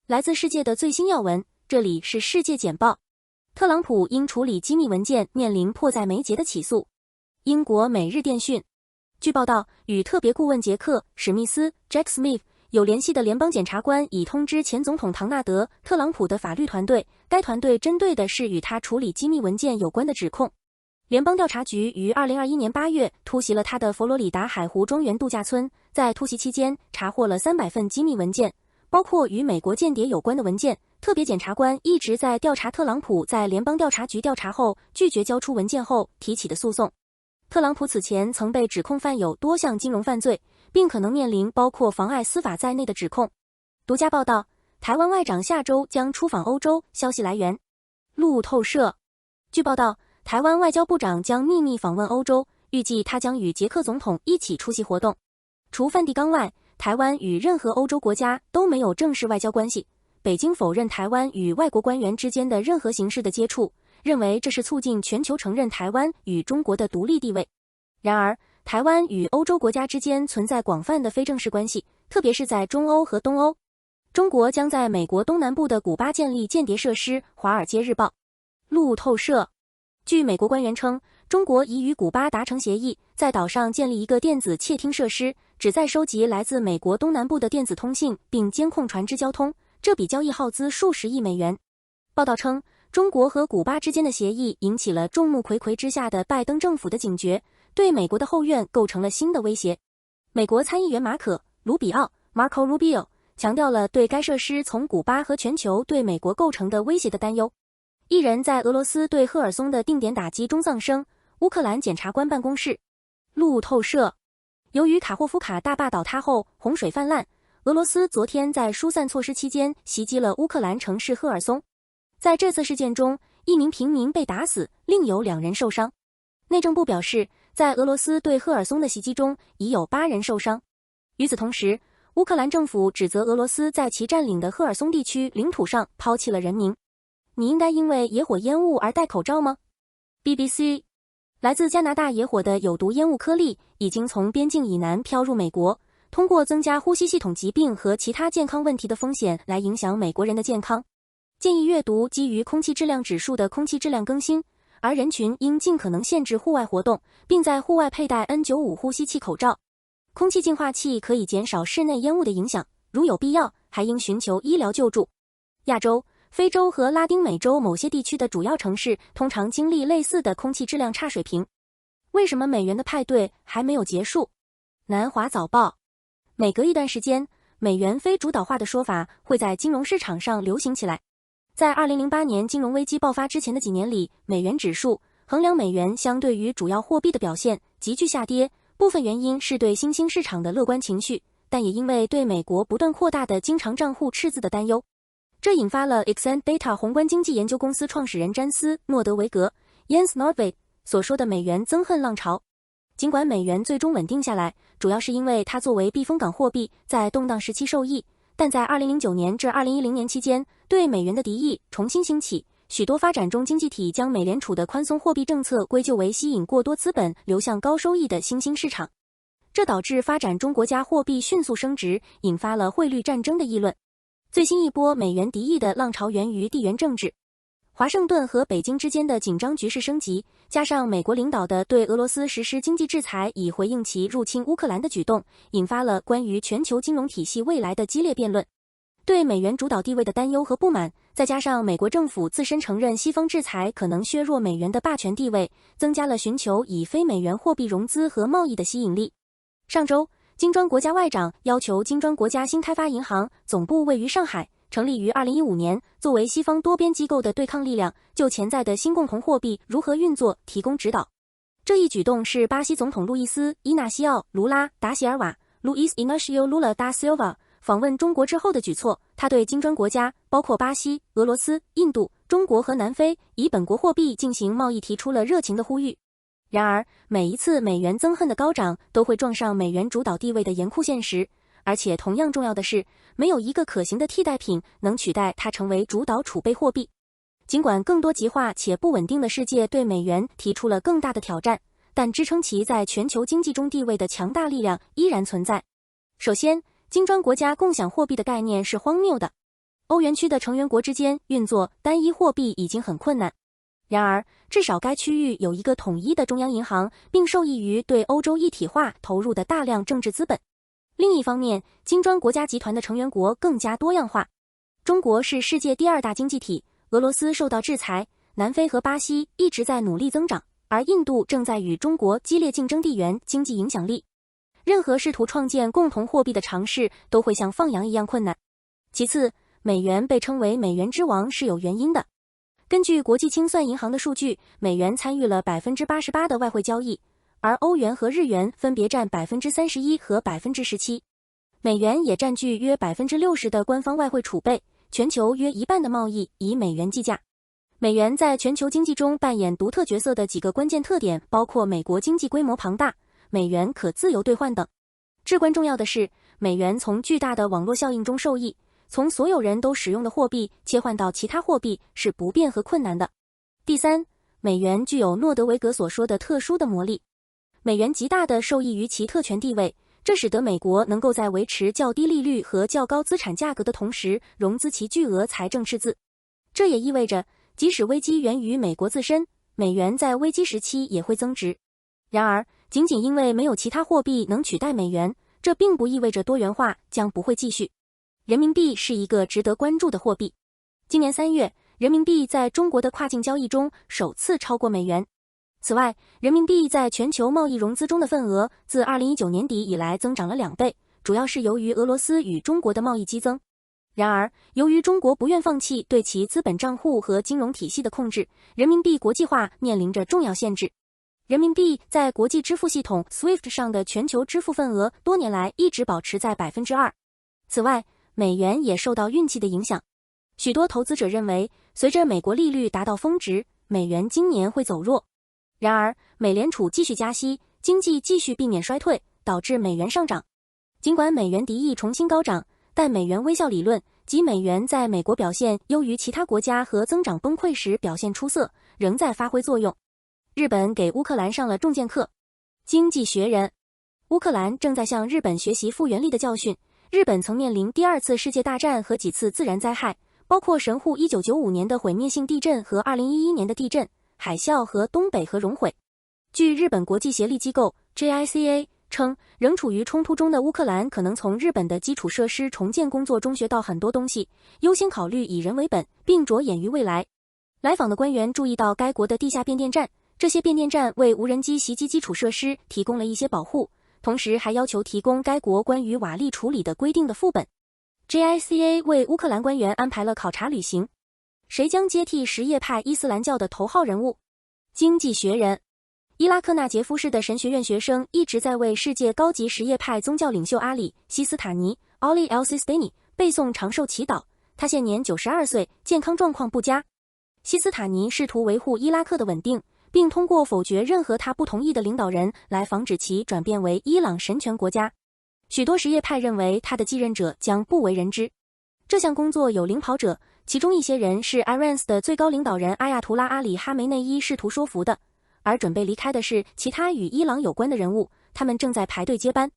来自世界的最新要闻，这里是世界简报。特朗普因处理机密文件面临迫在眉睫的起诉。英国《每日电讯》据报道，与特别顾问杰克·史密斯 （Jack Smith） 有联系的联邦检察官已通知前总统唐纳德·特朗普的法律团队，该团队针对的是与他处理机密文件有关的指控。联邦调查局于2021年8月突袭了他的佛罗里达海湖庄园度假村，在突袭期间查获了300份机密文件，包括与美国间谍有关的文件。特别检察官一直在调查特朗普在联邦调查局调查后拒绝交出文件后提起的诉讼。特朗普此前曾被指控犯有多项金融犯罪，并可能面临包括妨碍司法在内的指控。独家报道，台湾外长下周将出访欧洲，消息来源路透社。据报道，台湾外交部长将秘密访问欧洲，预计他将与捷克总统一起出席活动。除梵蒂冈外，台湾与任何欧洲国家都没有正式外交关系。北京否认台湾与外国官员之间的任何形式的接触，认为这是促进全球承认台湾与中国的独立地位。然而，台湾与欧洲国家之间存在广泛的非正式关系，特别是在中欧和东欧。中国将在美国东南部的古巴建立间谍设施，《华尔街日报》。路透社。据美国官员称，中国已与古巴达成协议，在岛上建立一个电子窃听设施，旨在收集来自美国东南部的电子通信，并监控船只交通。这笔交易耗资数十亿美元。报道称，中国和古巴之间的协议引起了众目睽睽之下的拜登政府的警觉，对美国的后院构成了新的威胁。美国参议员马可·卢比奥 （Marco Rubio） 强调了对该设施从古巴和全球对美国构成的威胁的担忧。一人在俄罗斯对赫尔松的定点打击中丧生。乌克兰检察官办公室。路透社。由于卡霍夫卡大坝倒塌后洪水泛滥，俄罗斯昨天在疏散措施期间袭击了乌克兰城市赫尔松。在这次事件中，1名平民被打死，另有2人受伤。内政部表示，在俄罗斯对赫尔松的袭击中已有8人受伤。与此同时，乌克兰政府指责俄罗斯在其占领的赫尔松地区领土上抛弃了人民。你应该因为野火烟雾而戴口罩吗？ BBC。 来自加拿大野火的有毒烟雾颗粒已经从边境以南飘入美国，通过增加呼吸系统疾病和其他健康问题的风险来影响美国人的健康。建议阅读基于空气质量指数的空气质量更新，而人群应尽可能限制户外活动，并在户外佩戴 N95 呼吸器口罩。空气净化器可以减少室内烟雾的影响，如有必要，还应寻求医疗救助。亚洲、非洲和拉丁美洲某些地区的主要城市通常经历类似的空气质量差水平。为什么美元的派对还没有结束？南华早报。每隔一段时间，美元非主导化的说法会在金融市场上流行起来。在2008年金融危机爆发之前的几年里，美元指数衡量美元相对于主要货币的表现急剧下跌，部分原因是对新兴市场的乐观情绪，但也因为对美国不断扩大的经常账户赤字的担忧。这引发了 Exane Data 宏观经济研究公司创始人詹斯·诺德维格 Jens Nordvik 所说的美元憎恨浪潮。尽管美元最终稳定下来，主要是因为它作为避风港货币在动荡时期受益，但在2009年至2010年期间，对美元的敌意重新兴起，许多发展中经济体将美联储的宽松货币政策归咎为吸引过多资本流向高收益的新兴市场，这导致发展中国家货币迅速升值，引发了汇率战争的议论。最新一波美元敌意的浪潮源于地缘政治。华盛顿和北京之间的紧张局势升级，加上美国领导的对俄罗斯实施经济制裁以回应其入侵乌克兰的举动，引发了关于全球金融体系未来的激烈辩论。对美元主导地位的担忧和不满，再加上美国政府自身承认西方制裁可能削弱美元的霸权地位，增加了寻求以非美元货币融资和贸易的吸引力。上周，金砖国家外长要求金砖国家新开发银行总部位于上海，成立于2015年，作为西方多边机构的对抗力量，就潜在的新共同货币如何运作提供指导。这一举动是巴西总统路易斯·伊纳西奥·卢拉·达席尔瓦 （Luiz Inácio Lula da Silva） 访问中国之后的举措。他对金砖国家，包括巴西、俄罗斯、印度、中国和南非，以本国货币进行贸易提出了热情的呼吁。然而，每一次美元憎恨的高涨都会撞上美元主导地位的严酷现实，而且同样重要的是，没有一个可行的替代品能取代它成为主导储备货币。尽管更多极化且不稳定的世界对美元提出了更大的挑战，但支撑其在全球经济中地位的强大力量依然存在。首先，金砖国家共享货币的概念是荒谬的。欧元区的成员国之间运作单一货币已经很困难。然而，至少该区域有一个统一的中央银行，并受益于对欧洲一体化投入的大量政治资本。另一方面，金砖国家集团的成员国更加多样化。中国是世界第2大经济体，俄罗斯受到制裁，南非和巴西一直在努力增长，而印度正在与中国激烈竞争地缘经济影响力。任何试图创建共同货币的尝试都会像放羊一样困难。其次，美元被称为美元之王是有原因的。根据国际清算银行的数据，美元参与了 88% 的外汇交易，而欧元和日元分别占 31% 和 17%。美元也占据约 60% 的官方外汇储备，全球约一半的贸易以美元计价。美元在全球经济中扮演独特角色的几个关键特点包括美国经济规模庞大、美元可自由兑换等。至关重要的是，美元从巨大的网络效应中受益，从所有人都使用的货币切换到其他货币是不便和困难的。第三，美元具有诺德维格所说的特殊的魔力。美元极大地受益于其特权地位，这使得美国能够在维持较低利率和较高资产价格的同时，融资其巨额财政赤字。这也意味着，即使危机源于美国自身，美元在危机时期也会增值。然而，仅仅因为没有其他货币能取代美元，这并不意味着多元化将不会继续。人民币是一个值得关注的货币。今年3月，人民币在中国的跨境交易中首次超过美元。此外，人民币在全球贸易融资中的份额自2019年底以来增长了2倍，主要是由于俄罗斯与中国的贸易激增。然而，由于中国不愿放弃对其资本账户和金融体系的控制，人民币国际化面临着重要限制。人民币在国际支付系统 SWIFT 上的全球支付份额多年来一直保持在 2%。此外，美元也受到运气的影响。许多投资者认为，随着美国利率达到峰值，美元今年会走弱。然而，美联储继续加息，经济继续避免衰退，导致美元上涨。尽管美元敌意重新高涨，但美元微笑理论即美元在美国表现优于其他国家和增长崩溃时表现出色，仍在发挥作用。日本给乌克兰上了重剑课。经济学人，乌克兰正在向日本学习复原力的教训。日本曾面临第2次世界大战和几次自然灾害，包括神户1995年的毁灭性地震和2011年的地震、海啸和东北核融毁。据日本国际协力机构 JICA 称，仍处于冲突中的乌克兰可能从日本的基础设施重建工作中学到很多东西，优先考虑以人为本，并着眼于未来。来访的官员注意到该国的地下变电站，这些变电站为无人机袭击基础设施提供了一些保护，同时还要求提供该国关于瓦砾处理的规定的副本。JICA 为乌克兰官员安排了考察旅行。谁将接替什叶派伊斯兰教的头号人物？经济学人，伊拉克纳杰夫市的神学院学生一直在为世界高级什叶派宗教领袖阿里·西斯塔尼 Ali al-Sistani 背诵长寿祈祷。他现年92岁，健康状况不佳。西斯塔尼试图维护伊拉克的稳定，并通过否决任何他不同意的领导人来防止其转变为伊朗神权国家。许多什叶派认为他的继任者将不为人知。这项工作有领跑者，其中一些人是 Iran 的最高领导人阿亚图拉阿里哈梅内伊试图说服的，而准备离开的是其他与伊朗有关的人物，他们正在排队接班。